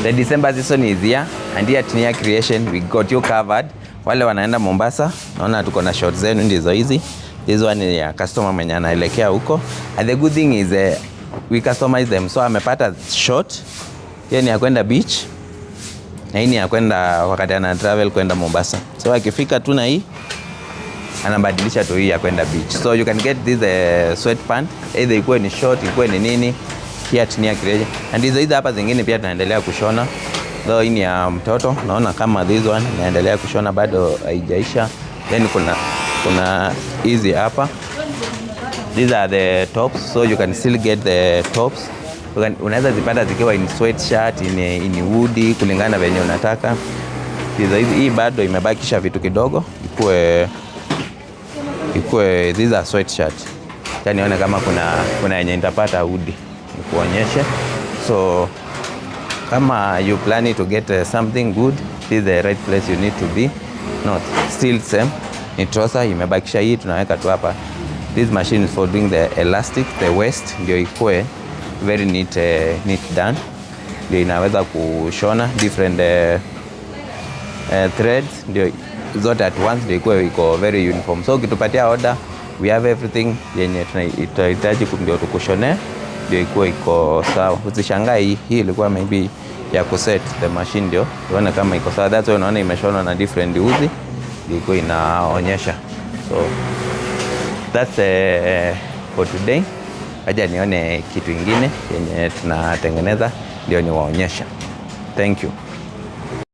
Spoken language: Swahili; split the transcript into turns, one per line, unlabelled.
The December season is here and here at Nia Creation we got you covered. Wale wanaenda Mombasa, naona tuko na short zenu ndizo hizi. This one is ya customer mwenye anaelekea huko. And the good thing is we customize them. So amepata short. Hiyo ni ya kwenda beach. Na hii ni ya kwenda wakati ana travel kwenda Mombasa. So akifika tu na hii anabadilisha tu hii ya kwenda beach. So you can get this sweatpant, either ikuwe ni short, ikuwe ni nini. Here at Nia Creation. And hizo hapa zingine pia tunaendelea kushona. Though hii ni ya mtoto, naona kama this one naendelea kushona bado haijaisha. Then kuna hizi hapa. These are the tops, so you can still get the tops. Unaweza zipata zikiwa in sweatshirt, in woody, kulingana venye unataka. Hii bado imebakisha vitu kidogo. Ikue these are sweatshirt. Acha nione kama kuna yenye nitapata woody nikuonyeshe. So kama you planning to get something good, this is the right place you need to be. Not still same. Ni trouser imebakisha hii tunaweka tu hapa. This machine is for doing the elastic, the waist ndio ikue very neat done. Ndio inaweza kushona different threads ndio zote at once ndio ikue iko very uniform. So ukitupatia order we have everything yenye tunahitaji ndio tukushone ndio ikue iko sawa. Usishangae hii ilikuwa maybe ya kuset the machine ndio uone kama iko sawa. That's why unaona imeshona na different uzi ndio inaonyesha. So that's for today. Aja nione kitu ingine yenye tunatengeneza ndio niwaonyesha. Thank you.